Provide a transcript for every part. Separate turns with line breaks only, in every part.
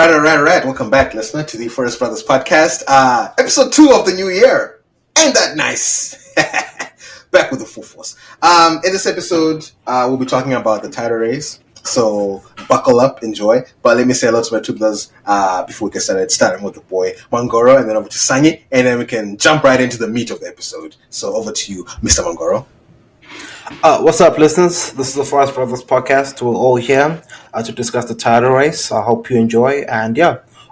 All right. Welcome back, listener, to the Forest Brothers podcast. Episode 2 of the new year. Ain't that nice? Back with the full force. In this episode, we'll be talking about the title race. So buckle up, enjoy. But let me say hello to my two brothers before we get started. Starting with the boy Mangoro, and then over to Sanyi, and then we can jump right into the meat of the episode. So over to you, Mr. Mangoro.
What's up, listeners? This is the Forest Brothers podcast. We're all here to discuss the title race. I hope you enjoy. And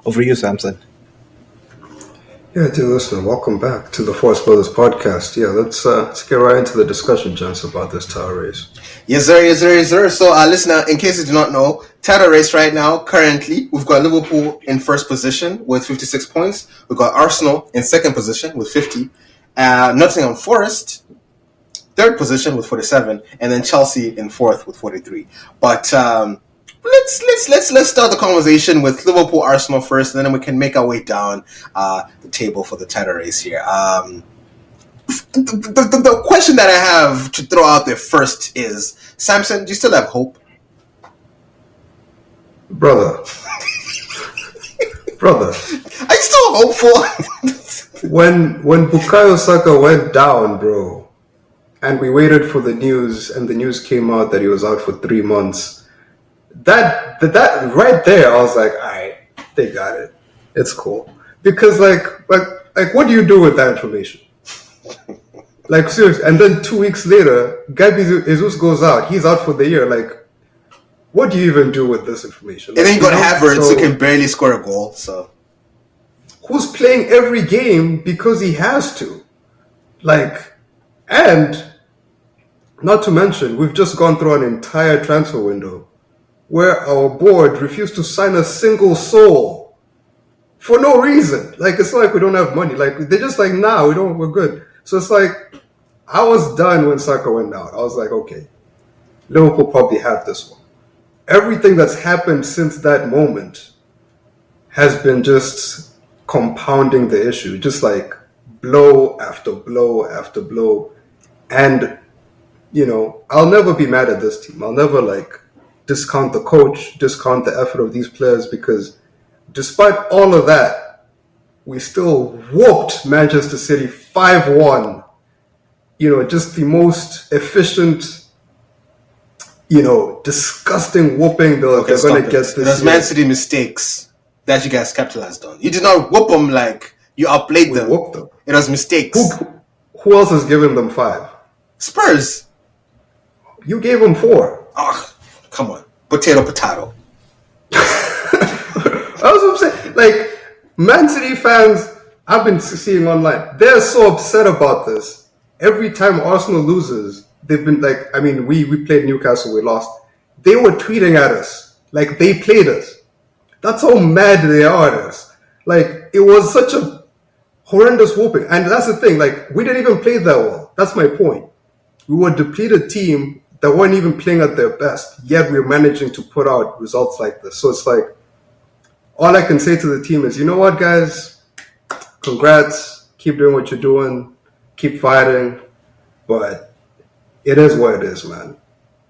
over to you, Samson.
Yeah, dear listener, welcome back to the Forest Brothers podcast. Yeah, let's get right into the discussion, gents, about this title race.
Yes, sir. So, listener, in case you do not know, title race right now, currently, we've got Liverpool in first position with 56 points. We've got Arsenal in second position with 50. Nottingham Forest, third position with 47, and then Chelsea in fourth with 43. But let's start the conversation with Liverpool, Arsenal first, and then we can make our way down the table for the title race here. The question that I have to throw out there first is, Samson, do you still have hope?
Brother.
Are you still hopeful?
When Bukayo Saka went down, bro, and we waited for the news, and the news came out that he was out for 3 months. That right there, I was like, all right, they got it. It's cool. Because like, what do you do with that information? Like, seriously. And then 2 weeks later, Gabi Jesus goes out. He's out for the year. Like, what do you even do with this information?
And then you got Havertz, who can barely score a goal. So,
who's playing every game because he has to? Like, and not to mention, we've just gone through an entire transfer window where our board refused to sign a single soul for no reason. Like, it's not like we don't have money. Like, they're just like, nah, we're good. So it's like, I was done when Saka went out. I was like, okay, Liverpool probably have this one. Everything that's happened since that moment has been just compounding the issue, just like blow after blow after blow. And, I'll never be mad at this team. I'll never, discount the coach, discount the effort of these players, because despite all of that, we still whooped Manchester City 5-1. Just the most efficient, disgusting whooping they're going to get this year.
It was Man City mistakes that you guys capitalized on. You did not whoop them like you outplayed them.
We whooped them.
It was mistakes.
Who else has given them 5?
Spurs.
You gave them 4.
Oh, come on. Potato.
That's what I'm saying. Like, Man City fans, I've been seeing online, they're so upset about this. Every time Arsenal loses, they've been like, we played Newcastle, we lost. They were tweeting at us like they played us. That's how mad they are at us. Like, it was such a horrendous whooping. And that's the thing, like, we didn't even play that well. That's my point. We were a depleted team that weren't even playing at their best, yet we're managing to put out results like this. So it's like, all I can say to the team is, you know what, guys? Congrats. Keep doing what you're doing. Keep fighting. But it is what it is, man.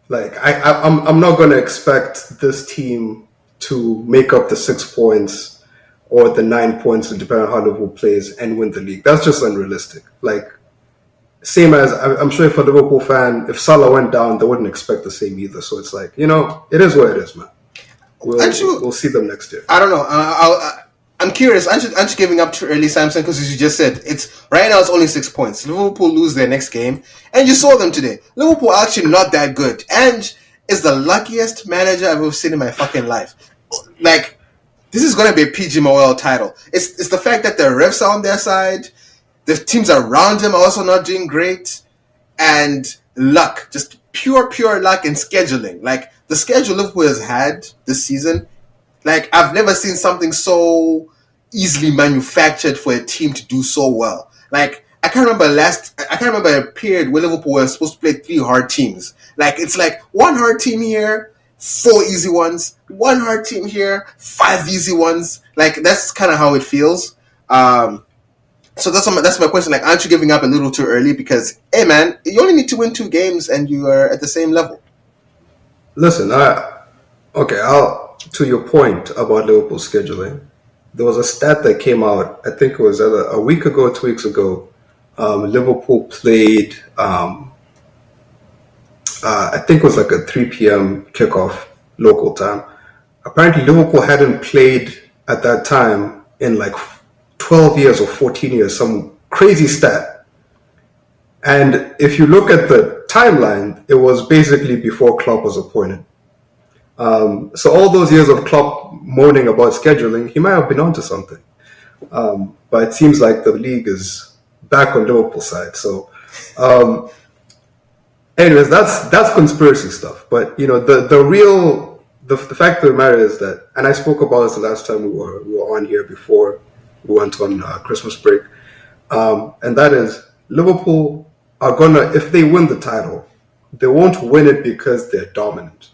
Like, I'm not going to expect this team to make up the 6 points or the 9 points, depending on how Liverpool plays, and win the league. That's just unrealistic. Like, same as, I'm sure if a Liverpool fan, if Salah went down, they wouldn't expect the same either. So it's like, it is what it is, man. We'll see them next year.
I don't know. I'm curious. Aren't you giving up too early, Samson? Because as you just said, right now it's only 6 points. Liverpool lose their next game, and you saw them today. Liverpool are actually not that good, and is the luckiest manager I've ever seen in my fucking life. Like, this is going to be a PG Moel title. It's the fact that the refs are on their side. The teams around him are also not doing great. And luck. Just pure luck and scheduling. Like, the schedule Liverpool has had this season, like, I've never seen something so easily manufactured for a team to do so well. Like, I can't remember a period where Liverpool was supposed to play 3 hard teams. Like, it's like 1 hard team here, 4 easy ones. 1 hard team here, 5 easy ones. Like, that's kind of how it feels. So that's my question. Like, aren't you giving up a little too early? Because, hey, man, you only need to win 2 games and you are at the same level.
Listen, I'll to your point about Liverpool scheduling, there was a stat that came out. I think it was either a week ago, 2 weeks ago. Liverpool played. I think it was like a 3 p.m. kickoff local time. Apparently, Liverpool hadn't played at that time in like 12 years or 14 years. Some crazy stat. And if you look at the timeline, it was basically before Klopp was appointed. So all those years of Klopp moaning about scheduling, he might have been onto something. But it seems like the league is back on Liverpool's side. So, anyways, that's conspiracy stuff. But the real the fact of the matter is that, and I spoke about this the last time we were on here before we went on Christmas break, and that is Liverpool are gonna, if they win the title, they won't win it because they're dominant.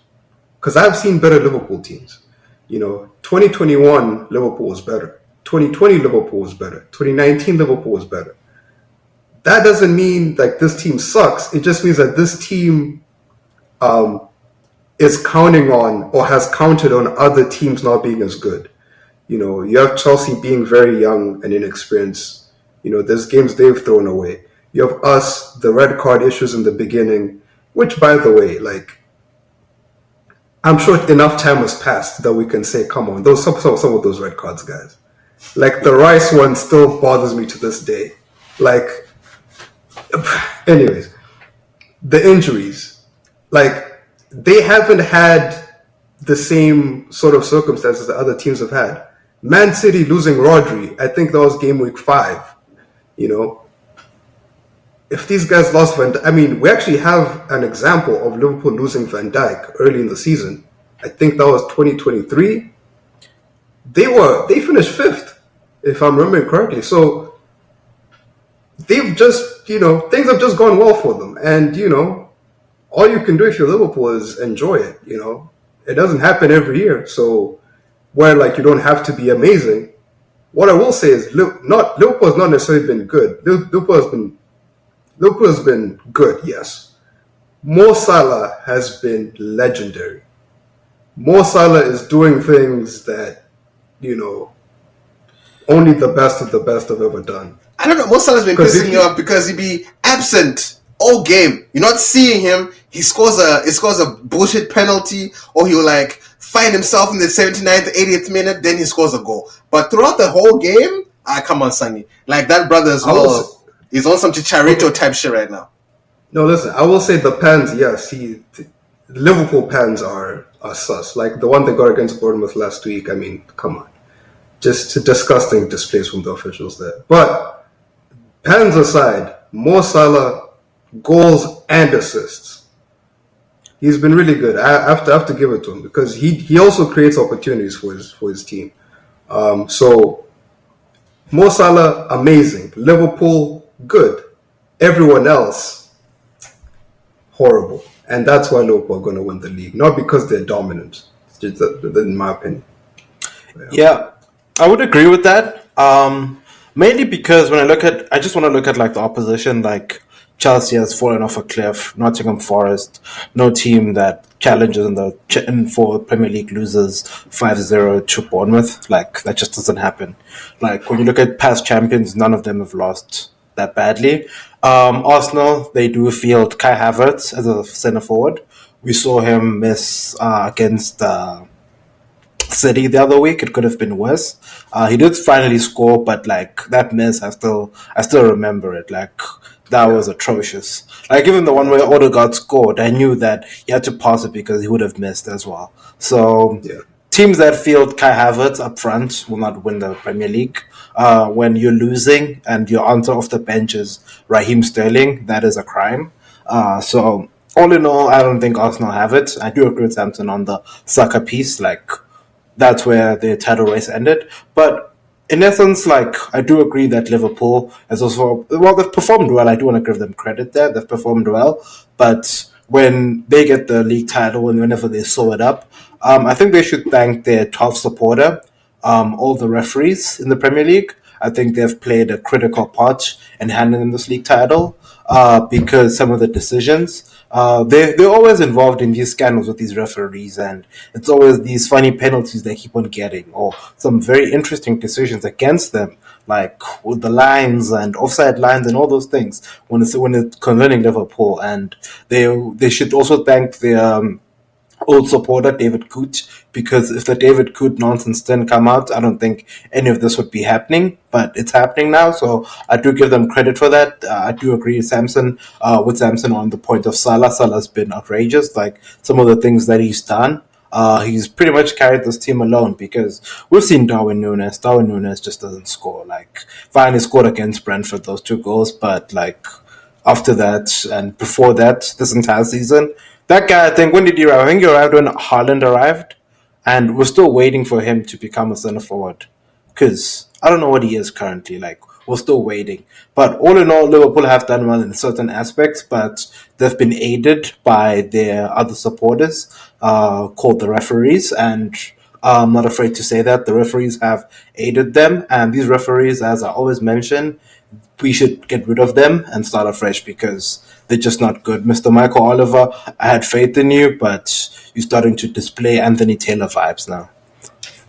Because I've seen better Liverpool teams. 2021 Liverpool was better. 2020 Liverpool was better. 2019 Liverpool was better. That doesn't mean like this team sucks. It just means that this team is counting on or has counted on other teams not being as good. You have Chelsea being very young and inexperienced. There's games they've thrown away. You have us, the red card issues in the beginning, which, by the way, like, I'm sure enough time has passed that we can say, come on, some of those red cards, guys. Like, the Rice one still bothers me to this day. Like, anyways, the injuries, like, they haven't had the same sort of circumstances that other teams have had. Man City losing Rodri, I think that was game week 5. If these guys lost Van Dijk, I mean, we actually have an example of Liverpool losing Van Dijk early in the season. I think that was 2023. They finished 5th, if I'm remembering correctly. So they've just, things have just gone well for them. And, all you can do if you're Liverpool is enjoy it. It doesn't happen every year. So where like you don't have to be amazing. What I will say is Liverpool has not necessarily been good. Liverpool has been good, yes. Mo Salah has been legendary. Mo Salah is doing things that, only the best of the best have ever done.
I don't know. Mo Salah's been pissing me off because he'd be absent all game. You're not seeing him. He scores a bullshit penalty, or he'll like find himself in the 79th, 80th minute, then he scores a goal. But throughout the whole game, come on, Sonny. Like that brother as well. He's on some Chicharito type shit right now.
No, listen, I will say the pens, yes, Liverpool pens are sus. Like the one they got against Bournemouth last week, I mean, come on. Just disgusting displays from the officials there. But pens aside, Mo Salah, goals and assists. He's been really good. I have to give it to him because he also creates opportunities for his team. So Mo Salah, amazing. Liverpool, good. Everyone else, horrible. And that's why Liverpool are going to win the league. Not because they're dominant. It's just in my opinion.
Yeah, I would agree with that. Mainly because I just want to look at like the opposition. Like Chelsea has fallen off a cliff. Nottingham Forest, no team that challenges for Premier League loses 5-0 to Bournemouth. Like that just doesn't happen. Like when you look at past champions, none of them have lost that badly. Arsenal, they do field Kai Havertz as a centre forward. We saw him miss against City the other week. It could have been worse. He did finally score, but like that miss, I still remember it. Like that was atrocious. Like even the one where Odegaard scored, I knew that he had to pass it because he would have missed as well. So teams that field Kai Havertz up front will not win the Premier League. When you're losing and your answer off the bench is Raheem Sterling, that is a crime. So all in all, I don't think Arsenal have it. I do agree with Samson on the Saka piece. Like that's where the title race ended. But in essence, like I do agree that Liverpool has also they've performed well. I do want to give them credit there. They've performed well, but when they get the league title and whenever they sew it up, I think they should thank their top supporter, all the referees in the Premier League. I think they've played a critical part in handling this league title because some of the decisions they're always involved in these scandals with these referees, and it's always these funny penalties they keep on getting, or some very interesting decisions against them, like with the lines and offside lines and all those things when it's concerning Liverpool. And they should also thank the old supporter David Coote, because if the David Coote nonsense didn't come out, I don't think any of this would be happening. But it's happening now, so I do give them credit for that. I do agree with Samson on the point of Salah. Salah's been outrageous, like some of the things that he's done. He's pretty much carried this team alone, because we've seen Darwin Nunes. Darwin Nunes just doesn't score. Like, finally scored against Brentford, those 2 goals, but like after that and before that, this entire season, that guy, I think, when did he arrive? I think he arrived when Haaland arrived, and we're still waiting for him to become a centre forward. Because I don't know what he is currently. Like, we're still waiting. But all in all, Liverpool have done well in certain aspects, but they've been aided by their other supporters, called the referees. And I'm not afraid to say that the referees have aided them. And these referees, as I always mention, we should get rid of them and start afresh, because they're just not good. Mr. Michael Oliver, I had faith in you, but you're starting to display Anthony Taylor vibes now.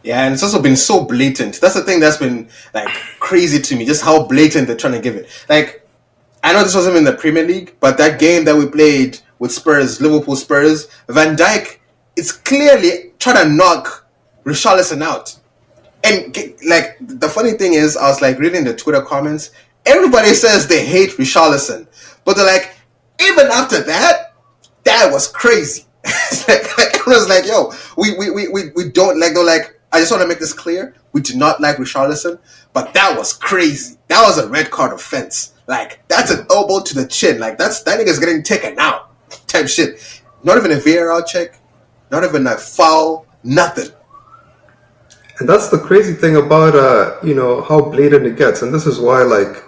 Yeah, and it's also been so blatant. That's the thing that's been like crazy to me, just how blatant they're trying to give it. Like, I know this wasn't in the Premier League, but that game that we played with Spurs, Liverpool Spurs, Van Dijk is clearly trying to knock Richarlison out. And like, the funny thing is, I was like reading the Twitter comments. Everybody says they hate Richarlison, but they're like, even after that, that was crazy. Like, everyone's like, yo, we don't like. They're like, I just want to make this clear. We do not like Richarlison, but that was crazy. That was a red card offense. Like, that's an elbow to the chin. Like, that nigga's getting taken out type shit. Not even a VAR check. Not even a foul. Nothing.
And that's the crazy thing about how blatant it gets. And this is why, like,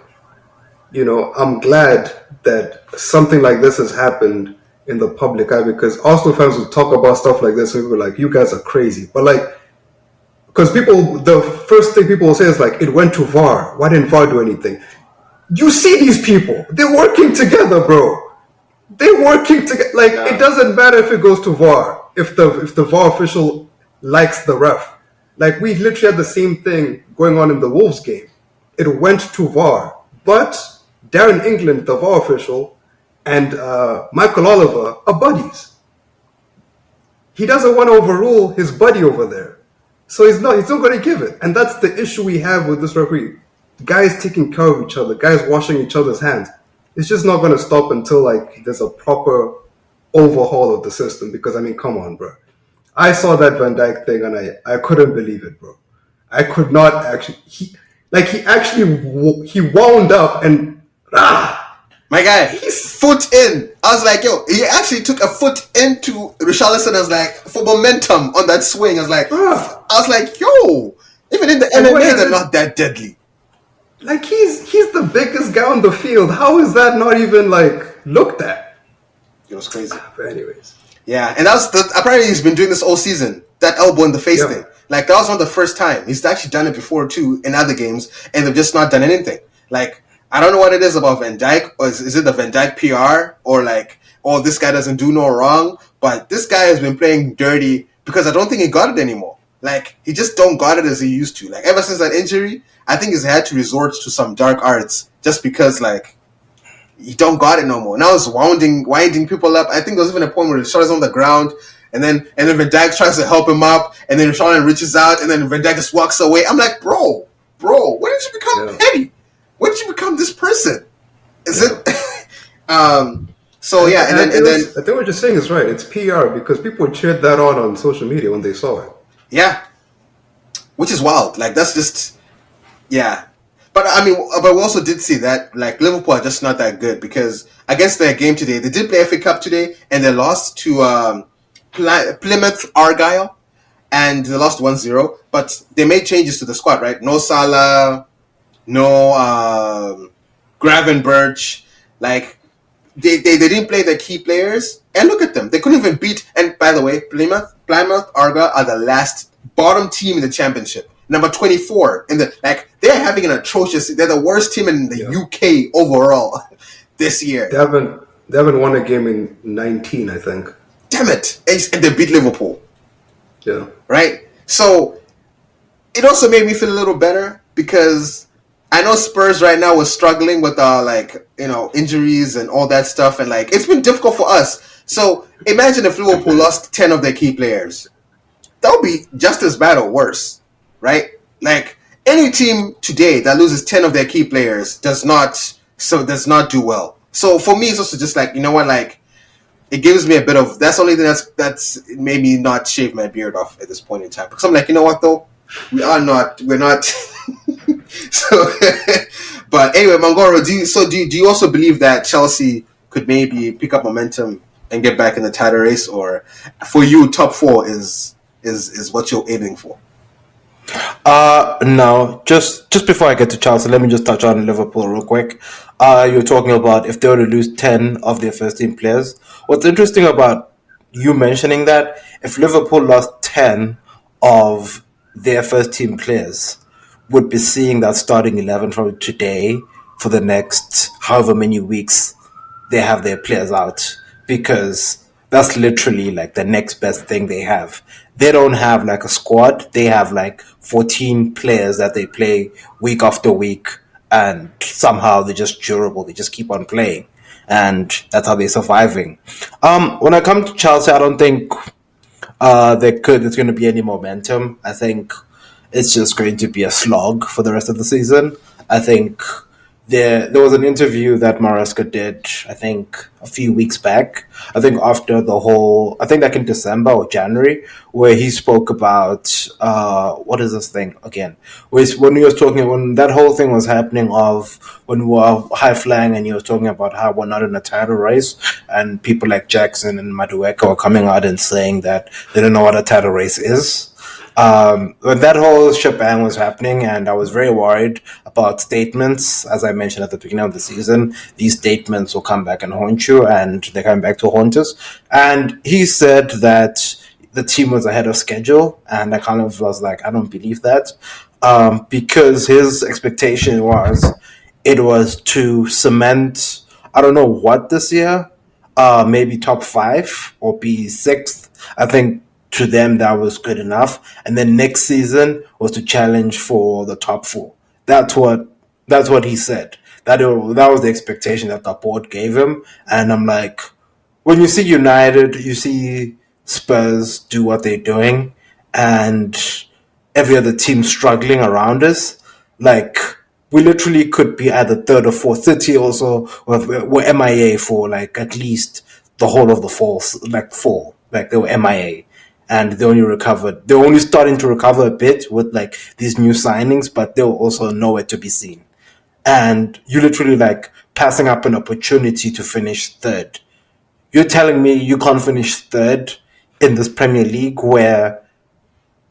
I'm glad that something like this has happened in the public eye, because Arsenal fans will talk about stuff like this and we'll be like, you guys are crazy. But like, because the first thing people will say is like, it went to VAR. Why didn't VAR do anything? You see these people. They're working together, bro. They're working together. Like, It doesn't matter if it goes to VAR, if the VAR official likes the ref. Like, we literally had the same thing going on in the Wolves game. It went to VAR. But Darren England, the VAR official, and Michael Oliver are buddies. He doesn't want to overrule his buddy over there. So he's not going to give it. And that's the issue we have with this referee. Guys taking care of each other, guys washing each other's hands. It's just not going to stop until like there's a proper overhaul of the system. Because, I mean, come on, bro. I saw that Van Dijk thing and I couldn't believe it, bro. I could not actually. He wound up and
my guy, he's foot in. I was like, yo, he actually took a foot into Richarlison. I was like, for momentum on that swing. I was like, yo, even in the MMA, they're not that deadly.
Like, he's the biggest guy on the field. How is that not even like looked at?
It was crazy.
But anyways.
Yeah, and apparently he's been doing this all season. That elbow in the face thing. Like, that was not the first time. He's actually done it before too in other games, and they've just not done anything. Like, I don't know what it is about Van Dijk, or is it the Van Dijk PR, or like, oh, this guy doesn't do no wrong, but this guy has been playing dirty because I don't think he got it anymore. Like, he just don't got it as he used to. Like, ever since that injury, I think he's had to resort to some dark arts just because, like, he don't got it no more. Now it's winding people up. I think there was even a point where Richarlison's on the ground, and then Van Dijk tries to help him up, and then Richarlison reaches out, and then Van Dijk just walks away. I'm like, bro, when did you become petty? When did you become this person? Is it? So yeah, and then
I think what you're saying is right. It's PR because people cheered that on social media when they saw it.
Yeah, which is wild. Like, that's just, yeah. But I mean, but we also did see that like Liverpool are just not that good, because against their game today, they did play FA Cup today and they lost to Plymouth Argyle, and they lost 1-0. But they made changes to the squad, right? No Salah, no Gravenberch. Like, they didn't play their key players, and look at them. They couldn't even beat. And by the way, Plymouth Argyle are the last bottom team in the championship. Number 24 in the, like, they're having an atrocious. They're the worst team in the UK overall this year.
They They haven't won a game in 19, I think.
Damn it! And they beat Liverpool,
Yeah.
right? So it also made me feel a little better because I know Spurs right now was struggling with injuries and all that stuff, and like it's been difficult for us. So imagine if Liverpool lost 10 of their key players. That would be just as bad or worse, right? Like any team today that loses 10 of their key players does not do well. So for me, it's also just like, you know what, like it gives me a bit of, that's the only thing that's made me not shave my beard off at this point in time, because I'm like, you know what though, we're not. So, but anyway, Mangoro, do you also believe that Chelsea could maybe pick up momentum and get back in the title race, or for you, top four is what you're aiming for?
No. Just before I get to Chelsea, let me just touch on Liverpool real quick. You're talking about if they were to lose 10 of their first team players. What's interesting about you mentioning that, if Liverpool lost 10 of their first team players, would be seeing that starting 11 from today for the next however many weeks they have their players out, because that's literally like the next best thing they have. They don't have like a squad. They have like 14 players that they play week after week, and somehow they're just durable. They just keep on playing, and that's how they're surviving. When I come to Chelsea, I don't think there's going to be any momentum. I think it's just going to be a slog for the rest of the season. I think there was an interview that Maresca did, I think, a few weeks back. I think after I think like in December or January, where he spoke about what is this thing again? When he was talking, when that whole thing was happening of when we were high flying, and he was talking about how we're not in a title race, and people like Jackson and Madueka were coming out and saying that they don't know what a title race is. When that whole shebang was happening, and I was very worried about statements, as I mentioned at the beginning of the season, these statements will come back and haunt you, and they're coming back to haunt us. And he said that the team was ahead of schedule, and I kind of was like, I don't believe that, because his expectation was it was to cement, I don't know what this year, maybe top five or be sixth. I think to them that was good enough. And then next season was to challenge for the top four. That's what he said. That was the expectation that the board gave him. And I'm like, when you see United, you see Spurs do what they're doing, and every other team struggling around us. Like, we literally could be either third or fourth. City also were MIA for like at least the whole of the fall. Like they were MIA. And they only recovered. They're only starting to recover a bit with like these new signings, but they were also nowhere to be seen. And you literally like passing up an opportunity to finish third. You're telling me you can't finish third in this Premier League, where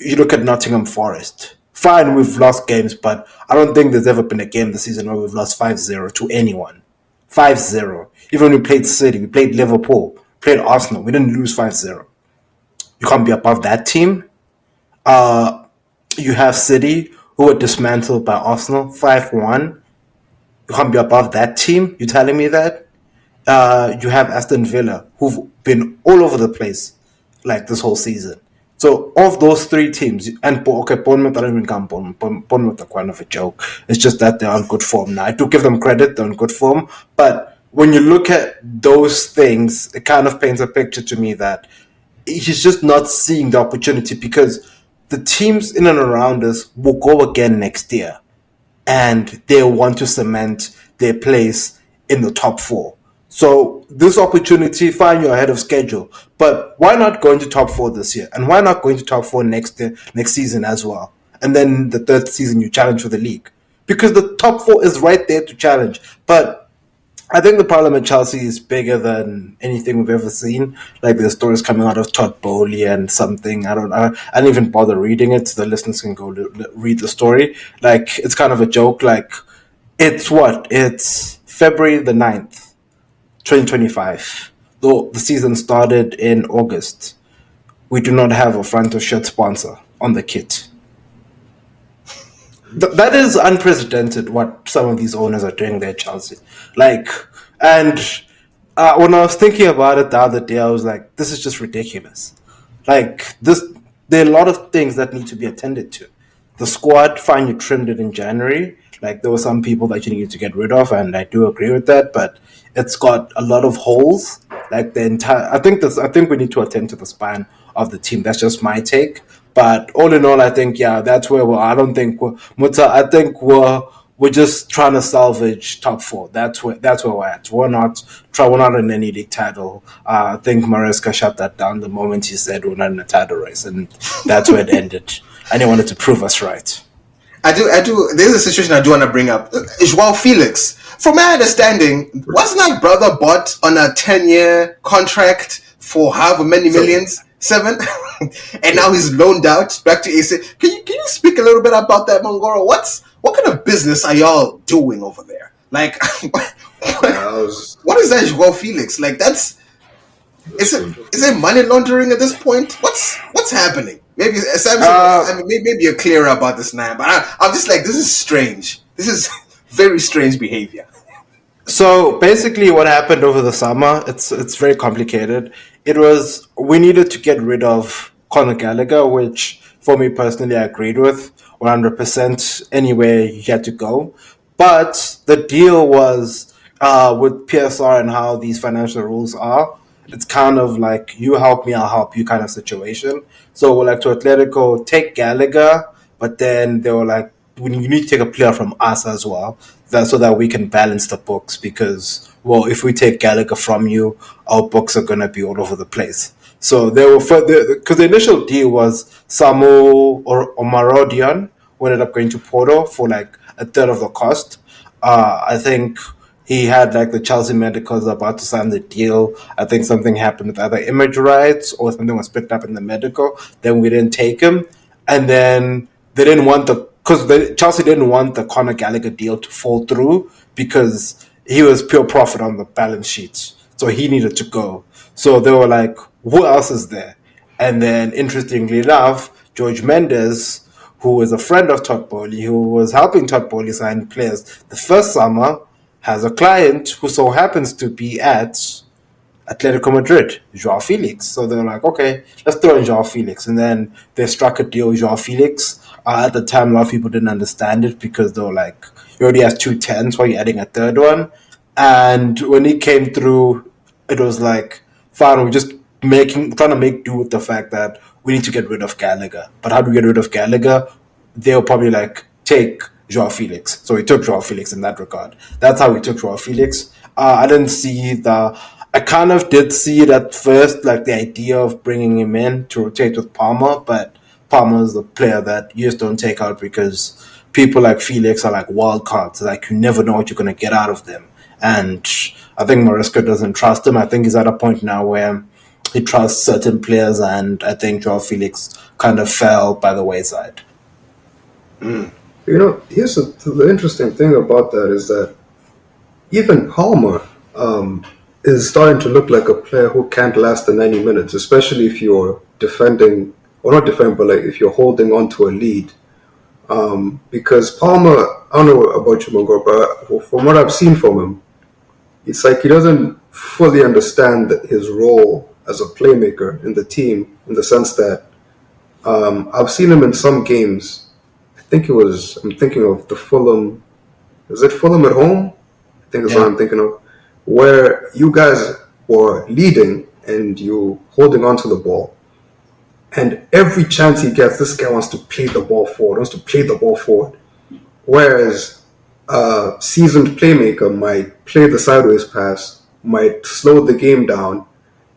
you look at Nottingham Forest. Fine, we've lost games, but I don't think there's ever been a game this season where we've lost 5-0 to anyone. 5-0. Even when we played City, we played Liverpool, played Arsenal, we didn't lose 5-0. You can't be above that team. You have City, who were dismantled by Arsenal 5-1. You can't be above that team. You're telling me that? You have Aston Villa, who've been all over the place like this whole season. So of those three teams, and okay, Bournemouth, I don't even count Bournemouth. Bournemouth are kind of a joke. It's just that they're on good form now. I do give them credit; they're on good form. But when you look at those things, it kind of paints a picture to me that he's just not seeing the opportunity, because the teams in and around us will go again next year, and they want to cement their place in the top four. So this opportunity, fine, you're ahead of schedule, but why not go into top four this year, and why not go into top four next season as well? And then the third season you challenge for the league, because the top four is right there to challenge. But I think the problem at Chelsea is bigger than anything we've ever seen. Like, there's stories coming out of Todd Bowley and something. I didn't even bother reading it, so the listeners can go read the story. Like, it's kind of a joke. Like, it's February the 9th, 2025. Though the season started in August. We do not have a front of shirt sponsor on the kit. That is unprecedented what some of these owners are doing there at Chelsea. Like, and When I was thinking about it the other day, I was like, this is just ridiculous. Like this, there are a lot of things that need to be attended to. The squad, fine, you trimmed it in January. Like there were some people that you needed to get rid of, and I do agree with that. But it's got a lot of holes. Like the entire, I think we need to attend to the span of the team. That's just my take. But all in all, I think yeah, that's where we're. I don't think we're Muta. I think we're just trying to salvage top four. That's where we're at. We're not in any league title. I think Maresca shut that down the moment he said we're not in a title race, and that's where it ended. And he wanted to prove us right.
I do. There's a situation I do want to bring up. Joao Felix. From my understanding, wasn't that brother bought on a 10-year contract for however many millions? 7? And now he's loaned out back to AC. Can you speak a little bit about that, Mongoro? What kind of business are y'all doing over there? Like, what is that, Joao Felix? Like, is it money laundering at this point? What's happening? Maybe Samson. Maybe you're clearer about this now, but I'm just like, this is strange. This is very strange behavior.
So basically, what happened over the summer? It's very complicated. It was we needed to get rid of Conor Gallagher, which for me personally, I agreed with 100%. Anywhere he had to go, but the deal was with PSR and how these financial rules are. It's kind of like you help me, I'll help you kind of situation. So we're like to Atletico, take Gallagher, but then they were like, you need to take a player from us as well, so that we can balance the books. Because well, if we take Gallagher from you, our books are gonna be all over the place. So they were because the initial deal was Samu or Omarodian, who ended up going to Porto for like a third of the cost. I think he had like the Chelsea medicals about to sign the deal. I think something happened with either image rights or something was picked up in the medical. Then we didn't take him, and then they didn't want Chelsea didn't want the Conor Gallagher deal to fall through because he was pure profit on the balance sheet, so he needed to go. So they were like, "Who else is there?" And then, interestingly enough, George Mendes, who is a friend of Todd Bowley, who was helping Todd Bowley sign players the first summer, has a client who so happens to be at Atletico Madrid, Joao Felix. So they were like, okay, let's throw in Joao Felix. And then they struck a deal with Joao Felix. At the time, a lot of people didn't understand it because they were like, he already has 2 10s, why are you adding a third one? And when he came through, it was like, fine, we're just trying to make do with the fact that we need to get rid of Gallagher. But how do we get rid of Gallagher? They'll probably like, take Joao Felix. So we took Joao Felix in that regard. That's how we took Joao Felix. I kind of did see it at first, like the idea of bringing him in to rotate with Palmer, but Palmer is the player that you just don't take out because people like Felix are like wild cards. Like you never know what you're going to get out of them. And I think Maresca doesn't trust him. I think he's at a point now where he trusts certain players, and I think Joao Felix kind of fell by the wayside.
Here's the interesting thing about that is that even Palmer is starting to look like a player who can't last the 90 minutes, especially if you're defending, or not defending, but like if you're holding on to a lead. Because Palmer, I don't know about you, Mongo, but from what I've seen from him, it's like he doesn't fully understand his role as a playmaker in the team, in the sense that I've seen him in some games. I'm thinking of the Fulham, is it Fulham at home? I think that's what I'm thinking of. Where you guys were leading and you holding on to the ball. And every chance he gets, this guy wants to play the ball forward. Whereas a seasoned playmaker might play the sideways pass, might slow the game down,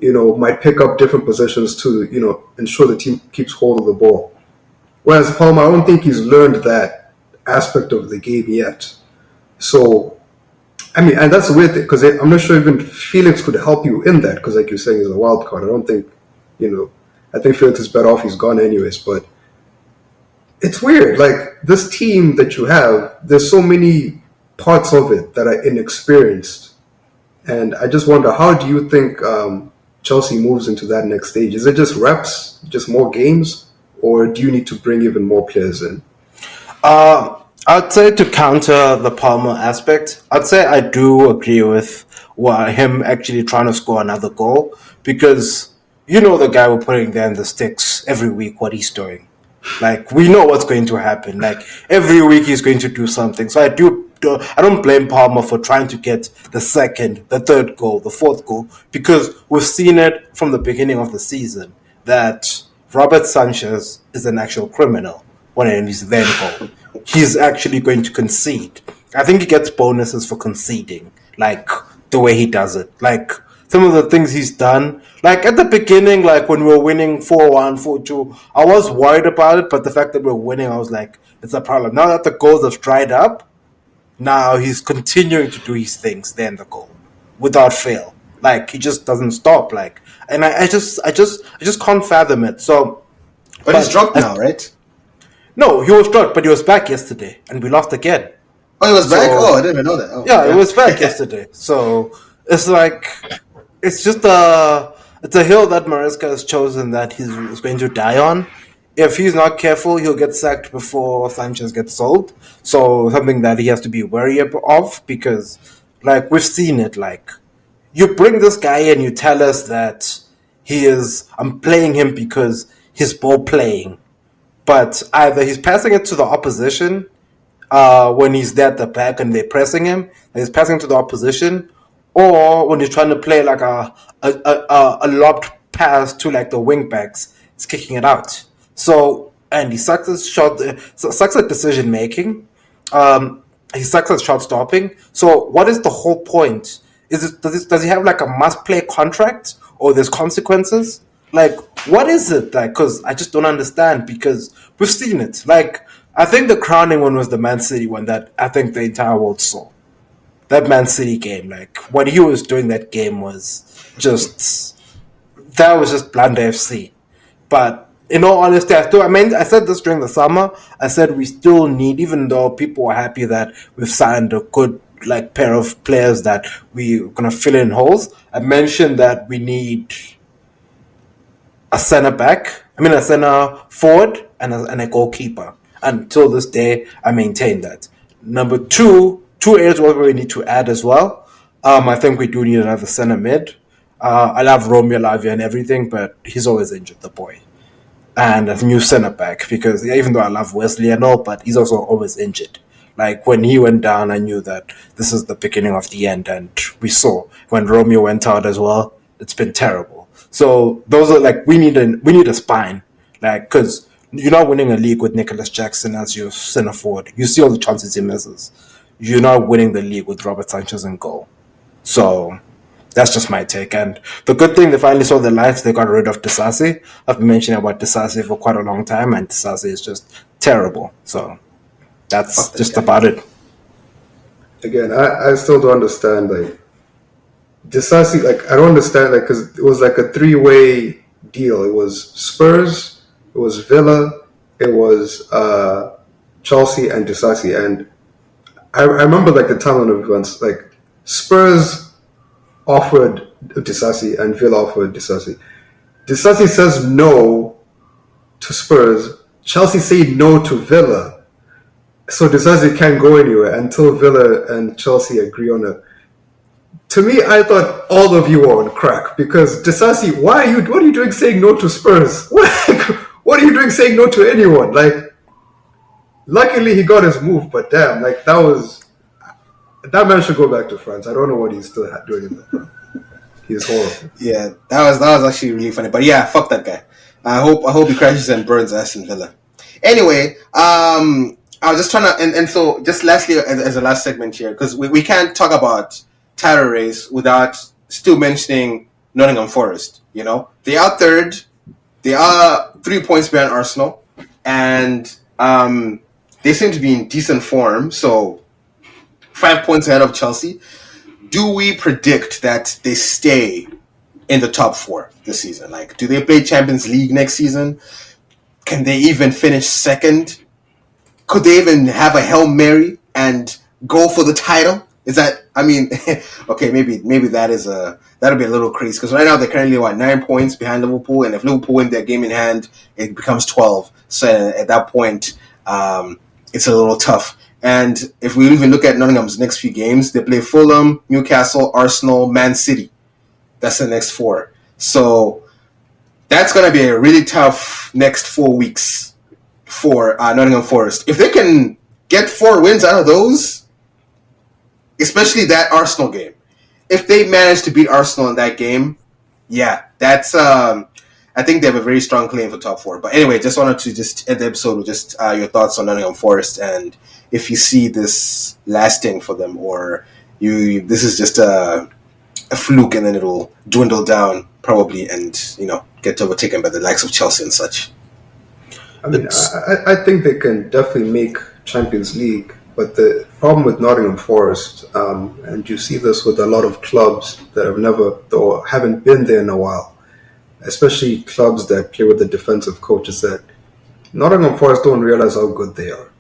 might pick up different positions to, ensure the team keeps hold of the ball. Whereas Palmer, I don't think he's learned that aspect of the game yet. So, I mean, and that's a weird thing, because I'm not sure even Felix could help you in that, because like you're saying, he's a wild card. I don't think, I think Felix is better off he's gone anyways, but it's weird. Like, this team that you have, there's so many parts of it that are inexperienced. And I just wonder, how do you think Chelsea moves into that next stage? Is it just reps, just more games? Or do you need to bring even more players in?
I'd say to counter the Palmer aspect, I'd say I do agree with were him actually trying to score another goal, because you know the guy we're putting there in the sticks every week, what he's doing. Like, we know what's going to happen. Like, every week he's going to do something. So I don't blame Palmer for trying to get the second, the third goal, the fourth goal, because we've seen it from the beginning of the season that Robert Sanchez is an actual criminal when he's then goal. He's actually going to concede. I think he gets bonuses for conceding, like the way he does it. Like, some of the things he's done. Like, at the beginning, like when we were winning 4-1, 4-2, I was worried about it, but the fact that we're winning, I was like, it's a problem. Now that the goals have dried up, now he's continuing to do his things there in the goal without fail. Like, he just doesn't stop. Like, and I just can't fathom it. So,
But he's dropped now, right?
no, he was dropped, but he was back yesterday, and we lost again.
Oh, he was back?
So-
Oh, I didn't even know that. Oh,
Yeah, it was back yesterday. So it's like, it's just it's a hill that Maresca has chosen that he's going to die on. If he's not careful, he'll get sacked before Sanchez gets sold. So something that he has to be wary of, because, like, we've seen it. Like, you bring this guy and you tell us that I'm playing him because he's ball playing, but either he's passing it to the opposition when he's there at the back and they're pressing him, and he's passing to the opposition, or when he's trying to play like a lobbed pass to like the wing backs, he's kicking it out. So, and he sucks at decision making. He sucks at shot stopping. So, what is the whole point? Does he have like a must play contract, or there's consequences? Like, what is it? Like, because I just don't understand, because we've seen it. Like, I think the crowning one was the Man City one that I think the entire world saw. That Man City game, like, what he was doing that game was just blunder FC. But in all honesty, I said this during the summer. I said we still need, even though people were happy that we've signed a good like pair of players that we're gonna fill in holes. I mentioned that we need a center forward and a goalkeeper. Until this day, I maintain that. Number two areas where we need to add as well. I think we do need another center mid. I love Romeo Lavia and everything, but he's always injured, the boy. And a new center back, because even though I love Wesley and all, but he's also always injured. Like, when he went down, I knew that this is the beginning of the end, and we saw when Romeo went out as well. It's been terrible. So those are like, we need a spine, like, because you're not winning a league with Nicholas Jackson as your center forward. You see all the chances he misses. You're not winning the league with Robert Sanchez in goal. So that's just my take. And the good thing, they finally saw the lights. They got rid of Disasi. I've been mentioning about Disasi for quite a long time, and Disasi is just terrible. So that's just about it.
Again, I still don't understand, like, Disasi, like, I don't understand, like, because it was like a three-way deal. It was Spurs, it was Villa, it was Chelsea and Disasi. And I remember, like, the timeline of events, like, Spurs offered Disasi and Villa offered Disasi. Disasi says no to Spurs. Chelsea say no to Villa. So Disasi can't go anywhere until Villa and Chelsea agree on it. To me, I thought all of you were on crack, because Disasi, what are you doing saying no to Spurs? What are you doing saying no to anyone? Like, luckily he got his move, but damn, like, that man should go back to France. I don't know what he's still doing in there. He's horrible.
Yeah, that was actually really funny. But yeah, fuck that guy. I hope he crashes and burns Aston Villa. Anyway, I was just trying to, and so just lastly, as a last segment here, because we can't talk about title race without still mentioning Nottingham Forest. You know, they are third. They are 3 points behind Arsenal, and they seem to be in decent form. So 5 points ahead of Chelsea. Do we predict that they stay in the top four this season? Like, do they play Champions League next season? Can they even finish second? Could they even have a Hail Mary and go for the title? Is that, I mean, okay, maybe that'll be a little crazy, because right now they're currently 9 points behind Liverpool, and if Liverpool win their game in hand, it becomes 12. So at that point, it's a little tough. And if we even look at Nottingham's next few games, they play Fulham, Newcastle, Arsenal, Man City. That's the next four. So that's going to be a really tough next 4 weeks for Nottingham Forest. If they can get 4 wins out of those, especially that Arsenal game, if they manage to beat Arsenal in that game, yeah, that's I think they have a very strong claim for top four. But anyway, just wanted to just end the episode with just your thoughts on Nottingham Forest and if you see this lasting for them or you this is just a fluke and then it'll dwindle down probably and get overtaken by the likes of Chelsea and such.
I mean, I think they can definitely make Champions League, but the problem with Nottingham Forest, and you see this with a lot of clubs that have never or haven't been there in a while, especially clubs that play with the defensive coach, is that Nottingham Forest don't realize how good they are.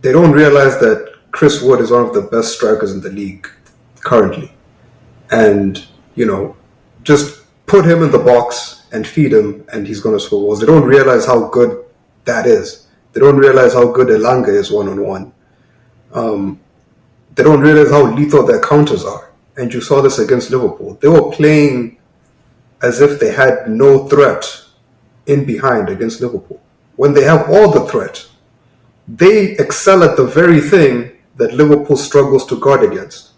They don't realize that Chris Wood is one of the best strikers in the league currently. And, just put him in the box and feed him and he's going to score goals. They don't realize how good that is. They don't realize how good Elanga is one-on-one. They don't realize how lethal their counters are. And you saw this against Liverpool. They were playing as if they had no threat in behind against Liverpool. When they have all the threat, they excel at the very thing that Liverpool struggles to guard against,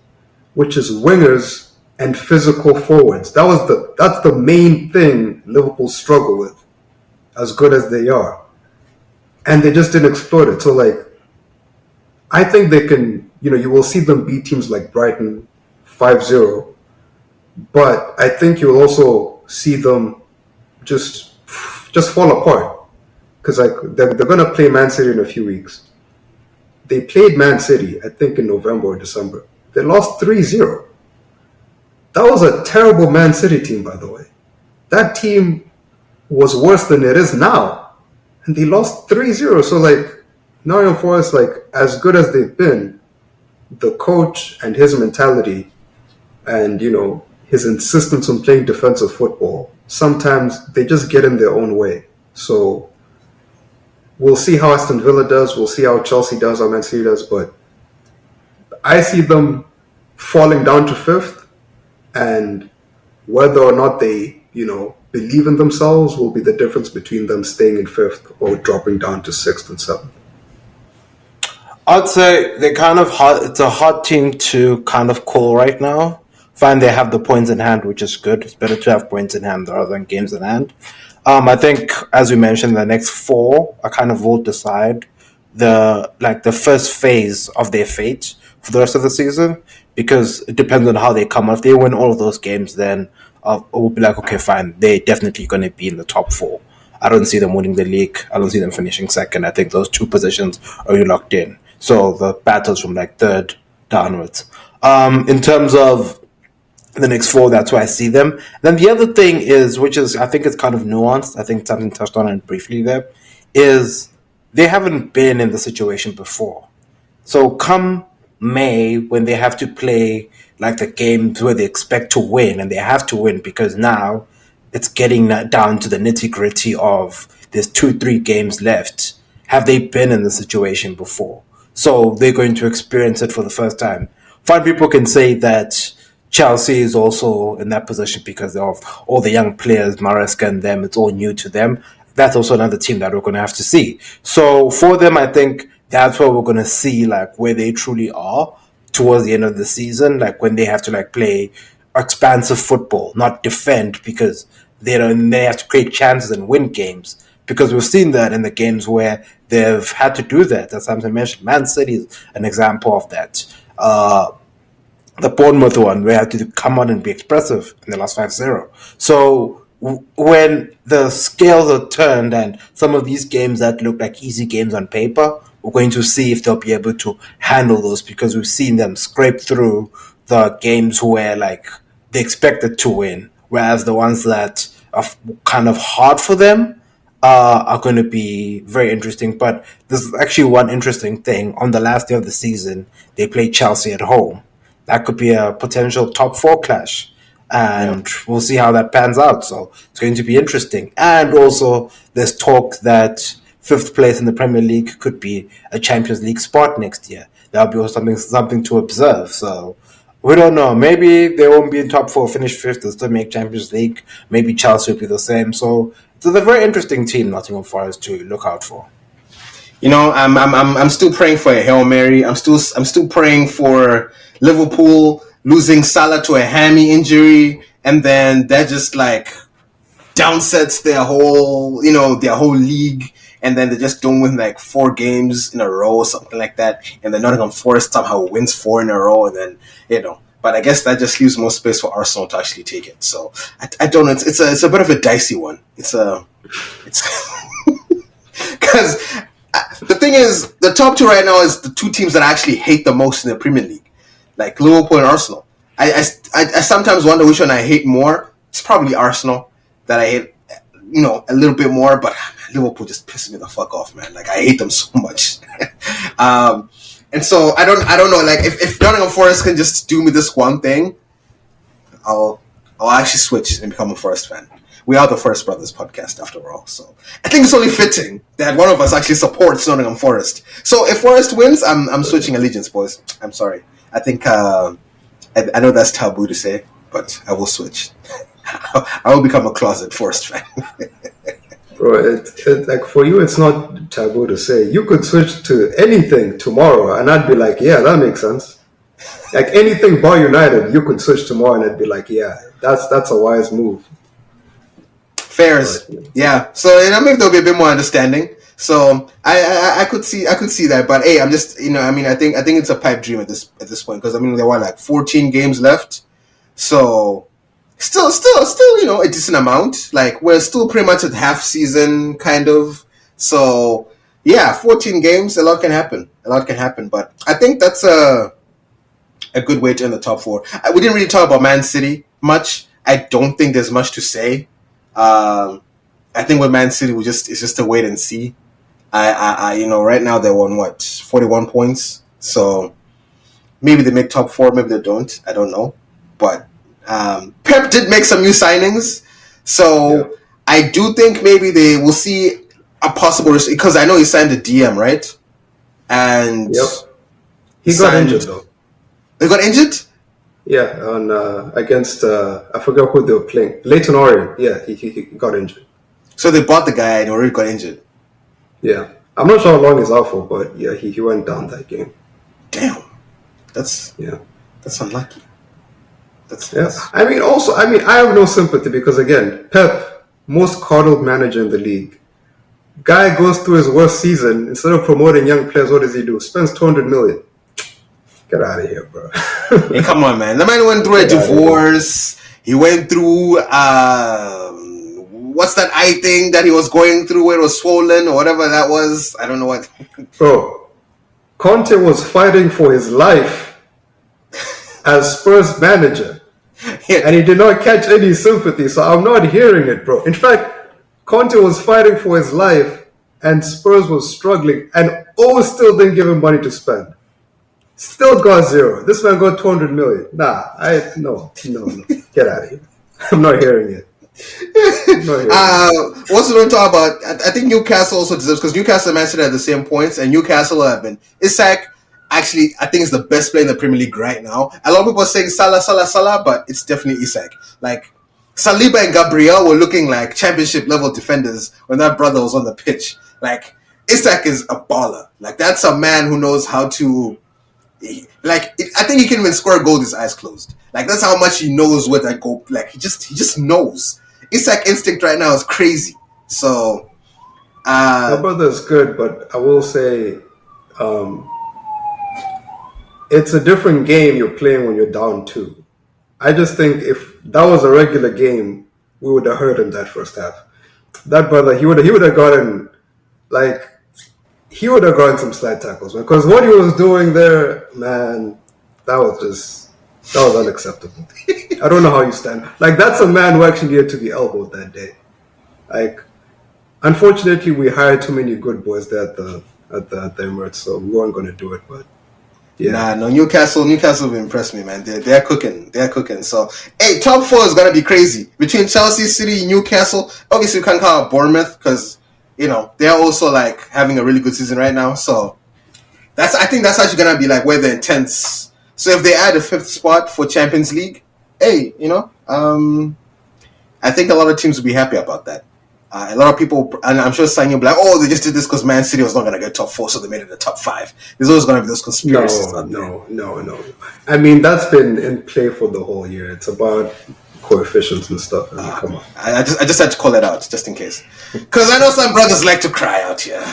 which is wingers and physical forwards. That's the main thing Liverpool struggle with, as good as they are. And they just didn't exploit it. So, I think they can, you will see them beat teams like Brighton 5-0, but I think you'll also see them just fall apart. Because they're going to play Man City in a few weeks. They played Man City, I think, in November or December. They lost 3-0. That was a terrible Man City team, by the way. That team was worse than it is now. And they lost 3-0. So, Nottingham Forest, as good as they've been, the coach and his mentality and, his insistence on playing defensive football, sometimes they just get in their own way. So we'll see how Aston Villa does. We'll see how Chelsea does, how Man City does. But I see them falling down to fifth. And whether or not they, believe in themselves will be the difference between them staying in fifth or dropping down to sixth and seventh.
I'd say they're kind of hard. It's a hard team to kind of call right now. Fine, they have the points in hand, which is good. It's better to have points in hand rather than games in hand. I think, as we mentioned, the next four are kind of will decide the first phase of their fate for the rest of the season, because it depends on how they come. If they win all of those games, then we'll be like, okay, fine, they're definitely going to be in the top four. I don't see them winning the league. I don't see them finishing second. I think those two positions are already locked in. So the battle's from third downwards. In terms of the next four, that's where I see them. Then the other thing is, which is, I think it's kind of nuanced, I think something touched on it briefly there, is they haven't been in the situation before. So come May, when they have to play the games where they expect to win, and they have to win because now it's getting down to the nitty-gritty of there's 2-3 games left. Have they been in the situation before? So they're going to experience it for the first time. Fine, people can say that Chelsea is also in that position because of all the young players, Maresca and them, it's all new to them. That's also another team that we're going to have to see. So for them, I think that's where we're going to see where they truly are towards the end of the season, when they have to play expansive football, not defend, because they have to create chances and win games. Because we've seen that in the games where they've had to do that. As Samson mentioned, Man City is an example of that. The Bournemouth one, where they had to come out and be expressive in the last 5-0. So when the scales are turned and some of these games that look like easy games on paper, we're going to see if they'll be able to handle those, because we've seen them scrape through the games where they expected to win, whereas the ones that are kind of hard for them are going to be very interesting. But there's actually one interesting thing. On the last day of the season, they play Chelsea at home. That could be a potential top four clash. And we'll see how that pans out. So it's going to be interesting. And also, there's talk that fifth place in the Premier League could be a Champions League spot next year. That'll be also something to observe. So we don't know. Maybe they won't be in top four, finish fifth, and still make Champions League. Maybe Chelsea will be the same. So it's a very interesting team, Nottingham Forest, to look out for.
You know, I'm still praying for a Hail Mary. I'm still praying for Liverpool losing Salah to a hammy injury, and then that just like downsets their whole league, and then they just don't win like 4 games in a row or something like that, and then Nottingham Forest somehow wins 4 in a row, and then But I guess that just leaves more space for Arsenal to actually take it. So I don't know. It's a bit of a dicey one. It's because the thing is, the top 2 right now is the 2 teams that I actually hate the most in the Premier League, like Liverpool and Arsenal. I sometimes wonder which one I hate more. It's probably Arsenal that I hate, a little bit more. But Liverpool just pisses me the fuck off, man. Like, I hate them so much. And so I don't know. Like, if Nottingham Forest can just do me this one thing, I'll actually switch and become a Forest fan. We are the Forest Brothers podcast, after all. So I think it's only fitting that one of us actually supports Nottingham Forest. So if Forest wins, I'm switching allegiance, boys. I'm sorry. I think I know that's taboo to say, but I will switch. I will become a closet Forest fan.
Bro, it like for you, it's not taboo to say. You could switch to anything tomorrow, and I'd be like, yeah, that makes sense. Like anything bar United, you could switch tomorrow, and I'd be like, yeah, that's a wise move.
Fairs, yeah. So maybe there'll be a bit more understanding. So I could see that, but hey, I'm just I think it's a pipe dream at this point, because there were like 14 games left, so still a decent amount. Like, we're still pretty much at half season kind of. So yeah, 14 games, a lot can happen. But I think that's a good way to end the top 4. We didn't really talk about Man City much. I don't think there's much to say. I think with Man City, it's just a wait and see. Right now they're on 41 points. So maybe they make top 4, maybe they don't. I don't know. But Pep did make some new signings, so yeah. I do think maybe they will see a possible, because I know he signed a DM, right? And
yep, he got injured though.
They got injured?
Yeah, on against I forgot who they were playing. Leyton Orient. Yeah, he got injured. So
they bought the guy and already got injured.
Yeah, I'm not sure how long he's out for, but yeah, he went down that game.
Damn, that's unlucky.
I have no sympathy, because again, Pep, most coddled manager in the league. Guy goes through his worst season. Instead of promoting young players, what does he do? Spends 200 million. Get out of here, bro.
Hey, come on, man. The man went through a divorce. He went through what's that eye thing that he was going through where it was swollen or whatever that was? I don't know what.
Bro, Conte was fighting for his life as Spurs manager. Yeah. And he did not catch any sympathy, so I'm not hearing it, bro. In fact, Conte was fighting for his life and Spurs was struggling, and still didn't give him money to spend. Still got 0. This man got 200 million. No. Get out of here. I'm not hearing it.
What's going to talk about? I think Newcastle also deserves, because Newcastle and Man City have the same points, and Newcastle have been Isak. Actually, I think is the best player in the Premier League right now. A lot of people are saying Salah, but it's definitely Isak. Like, Saliba and Gabriel were looking like championship level defenders when that brother was on the pitch. Like, Isak is a baller. Like, that's a man who knows how to. I think he can even score a goal with his eyes closed. Like, that's how much he knows where that goal. Like, he just knows. Isak instinct right now is crazy. So,
my brother is good, but I will say, it's a different game you're playing when you're down 2. I just think if that was a regular game, we would have heard him that first half. That brother, he would have gotten some slide tackles, man. Because what he was doing there, man, that was unacceptable. I don't know how you stand. Like, that's a man who actually needed to be elbowed that day. Like, unfortunately, we hired too many good boys there at the Emirates, so we weren't going to do it, but. Yeah.
No, Newcastle will impress me, man. They're cooking. So, hey, top 4 is gonna be crazy between Chelsea, City, Newcastle. Obviously, we can't call out Bournemouth because they're also like having a really good season right now. So I think that's actually gonna be like where the intense. So if they add a fifth spot for Champions League, hey, I think a lot of teams will be happy about that. A lot of people, and I'm sure Sanyo will be like, oh, they just did this because Man City was not going to get top 4, so they made it the top 5. There's always going to be those conspiracies out there.
No. I mean, that's been in play for the whole year. It's about coefficients and stuff. I mean, come on.
I just had to call it out, just in case. Because I know some brothers like to cry out here.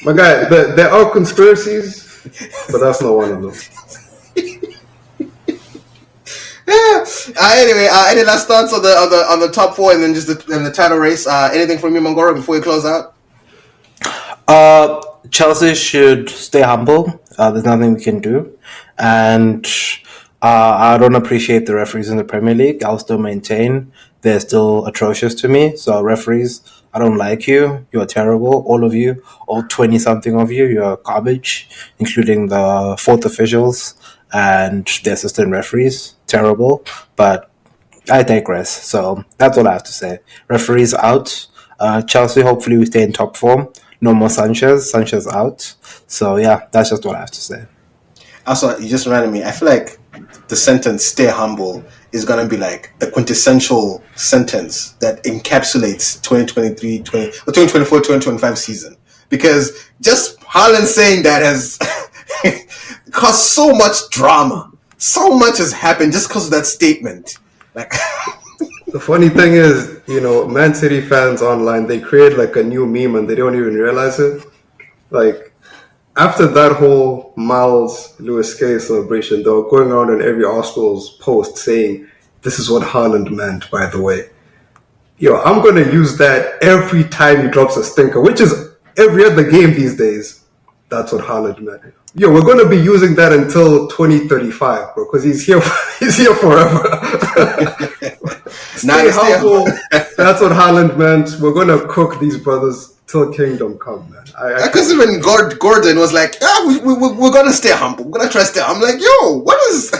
My guy, there are conspiracies, but that's not one of them.
Yeah. Anyway, any last thoughts on the top 4 and then just the title race? Anything from you, Mangoro, before we close out?
Chelsea should stay humble. There's nothing we can do, and I don't appreciate the referees in the Premier League. I'll still maintain they're still atrocious to me. So referees, I don't like you. You're terrible, all of you, all 20 something of you. You're garbage, including the fourth officials and the assistant referees. Terrible, but I digress. So that's all I have to say. Referees out. Chelsea, hopefully we stay in top form. No more Sanchez. Sanchez out. So yeah, that's just what I have to say.
Also, you just reminded me. I feel like the sentence "stay humble" is going to be like the quintessential sentence that encapsulates 2024, 2025 season. Because just Haaland saying that has caused so much drama. So much has happened just because of that statement. Like,
the funny thing is, Man City fans online, they create like a new meme and they don't even realize it. Like, after that whole Miles Lewis Skelly celebration, they were going around on every Arsenal's post saying, "This is what Haaland meant, by the way." I'm going to use that every time he drops a stinker, which is every other game these days. That's what Haaland meant. We're going to be using that until 2035, bro, because he's here forever. Stay humble. That's what Haaland meant. We're going to cook these brothers till kingdom come, man.
Because even Gordon was like, we're going to stay humble. We're going to try to stay humble. I'm like, yo, what is...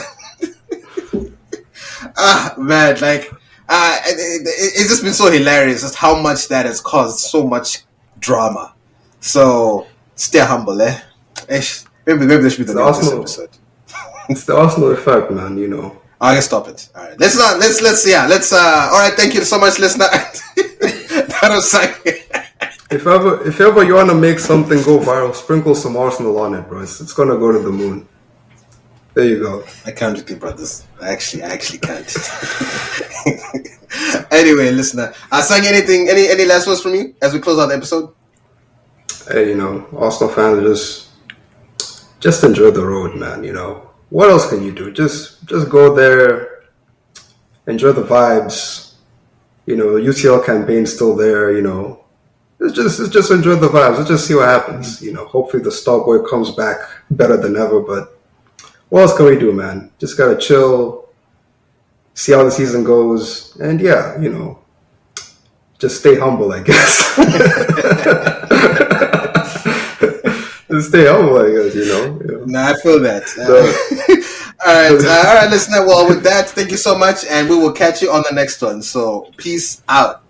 man, like... it's just been so hilarious just how much that has caused so much drama. So, stay humble, eh? Maybe this should be the name of this episode.
It's the Arsenal effect, man,
I can stop it. All right. Let's all right, thank you so much, listener. That was like...
If ever you want to make something go viral, sprinkle some Arsenal on it, bro. It's going to go to the moon. There you go.
I can't with you, brothers. I actually can't. Anyway, listener. Sang, anything, any last words from you as we close out the episode?
Hey, Arsenal fans, just enjoy the road, man. What else can you do? Just go there, enjoy the vibes. UCL campaign's still there. Let's just enjoy the vibes. Let's just see what happens. Hopefully the star boy comes back better than ever. But what else can we do, man? Just gotta chill, see how the season goes, and yeah, just stay humble, I guess. Just stay humble, I guess.
Nah, I feel that. All right, listener. Well, with that, thank you so much, and we will catch you on the next one. So, peace out.